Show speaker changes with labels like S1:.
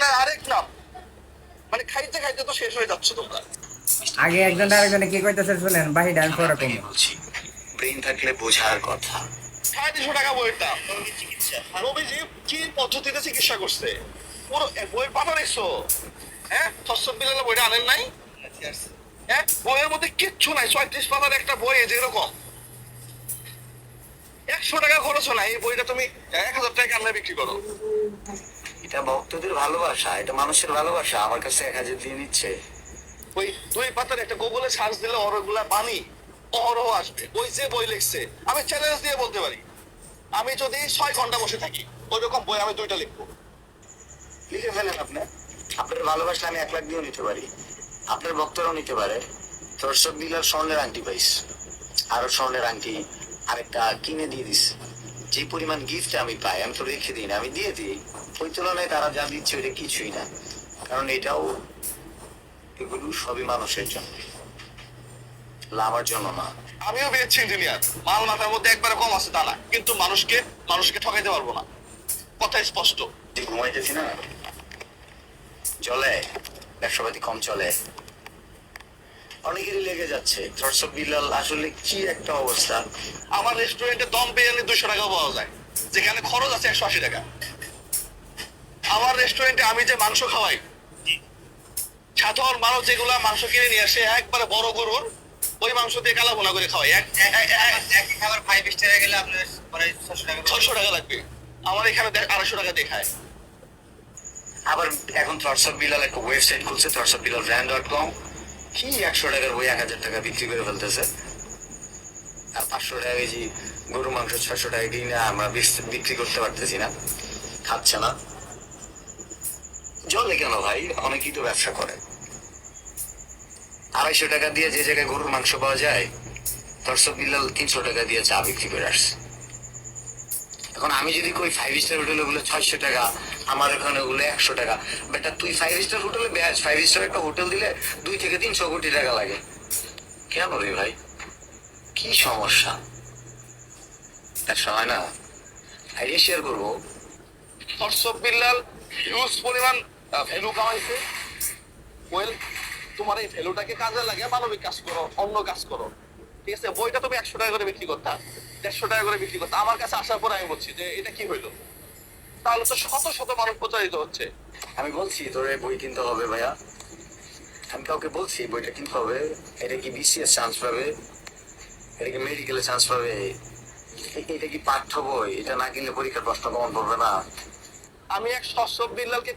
S1: এটার আরেক নাম। মানে খাইতে খাইতে তো শেষ হয়ে যাচ্ছে তোমরা।
S2: আগে একজন আরেকজনে কি কইতেছে শুনেন, বাহিরে আমি পরে কমু।
S3: বলছি ব্রেন থাকলে বোঝার কথা।
S1: 350 টাকা বইয়ের দাম। নবীজি কি পদ্ধতিতে চিকিৎসা করছে পুরো বইয়ের পাতা দেখছো? হ্যাঁ, তসব বিলালে বইটা আনেন নাই? হ্যাঁ, বইয়ের মধ্যে কিচ্ছু নাই। 36 পাতার একটা বই যেরকম 100 টাকা খরচ নাই। এই বইটা তুমি 1000 টাকা আমরা বিক্রি করো।
S3: এটা ভক্তদের ভালোবাসা, এটা মানুষের ভালোবাসা। আমার কাছে 1000 দিয়ে নিচ্ছে।
S1: ওই 2 পাতার একটা গুগলে সার্চ দিলে ওরগুলা পানি অহরহ আসবে। ওই যে বই লিখছে, আমি চ্যালেঞ্জ দিয়ে বলতে পারি, আমি যদি 6 ঘন্টা বসে থাকি ওই রকম বই আমি 2টা লিখবো।
S3: লিখে ফেলেন আপনি। আপনার ভালোবাসলে আমি 1 লাখ দিয়েও নিতে পারি, আপনার ভক্তরাও নিতে পারে। দর্শক বিলার স্বর্ণের আংটি পাইস, আরো স্বর্ণের আংটি আরেকটা কিনে দিয়ে দিস। যে পরিমাণ গিফট আমি পাই আমি তো রেখে দিই না, আমি দিয়ে দিই। ওই তুলনায় তারা যা দিচ্ছে ওইটা কিছুই না। কারণ এটাও, এগুলো সবই মানুষের জন্য, লাভার জন্য না।
S1: আমিও বিএসসি ইঞ্জিনিয়ার, মাল মাথার মধ্যে একবারে কম আছে তা না, কিন্তু মানুষকে ঠকাইতে পারবো না, কথা স্পষ্ট।
S3: যে ঘুমাইতেছি না, চলে ব্যবসাপাতি কম চলে, অনেকেরই লেগে যাচ্ছে। দর্শক বিলাল আসলে কি একটা অবস্থা।
S1: আমার রেস্টুরেন্টে দম বিরিয়ানি 200 টাকা পাওয়া যায়, যেখানে খরচ আছে 180 টাকা। আমার রেস্টুরেন্টে আমি যে মাংস খাওয়াই, সাধারণ মানুষ যেগুলা মাংস কিনে নিয়ে আসে একবারে বড় গরুর, ওই মাংস দিয়ে কালা ভুনা করে খাওয়াই।
S4: এক খাবার 5 স্টারে গেলে আপনার প্রায় 600 টাকা
S1: 600 টাকা লাগবে। আমার এখানে 250 টাকা দিয়ে খায়।
S3: আবার এখন দর্শক বিলাল একটা ওয়েবসাইট খুলছে, drsokbilal.com। কি 100 টাকার বই 1000 টাকা বিক্রি করে ফেলতেছে। আর 500 টাকা কেজি গরু মাংস 600 টাকা কিনে আমরা বিক্রি করতে পারতেছি না, খাচ্ছে না। জলে কেন ভাই, অনেকেই তো ব্যবসা করে। 250 টাকা দিয়ে যে জায়গায় গরুর মাংস পাওয়া যায়, দর্শক বিলাল 300 টাকা দিয়ে চা বিক্রি করে আসছে। এখন আমি যদি কই 5 স্টার হোটেলে গুলো 600 টাকা, আমার এখানে ওগুলো 100 টাকা, বেটা তুই 5 স্টার হোটেলে ব্যাস 5 স্টার একটা হোটেল দিলে 2 থেকে 300 কোটি টাকা লাগে। কেন রে ভাই, কি সমস্যা? এক সময় না আইডিয়া শেয়ার করবো।
S1: দর্শক বিল্লাল হিউজ পরিমাণ ভ্যালু কামাইছে। ওয়েল, তোমার এই ভ্যালুটাকে কাজে লাগিয়ে মানবিক কাজ করো, অন্য কাজ করো, ঠিক আছে? বইটা তুমি 100 টাকা করে বিক্রি করতা, 150 টাকা করে বিক্রি করতা। আমার কাছে আসার পর আমি বলছি যে এটা কি হইলো, তাহলে তো শত শত মানুষ প্রচারিত হচ্ছে।
S3: আমি বলছি তোর এই বই কিনতে হবে ভাইয়া, আমি কাউকে বলছি বইটা কিনতে হবে। এটা কি বিসিএস চান্স পাবে, এটা কি মেডিকেলে চান্স পাবে, এটা কি পাঠ্য বই, এটা না কিনলে পরীক্ষার প্রশ্ন কমন পড়বে না।
S1: আমি এক দর্শক বিল্লালকে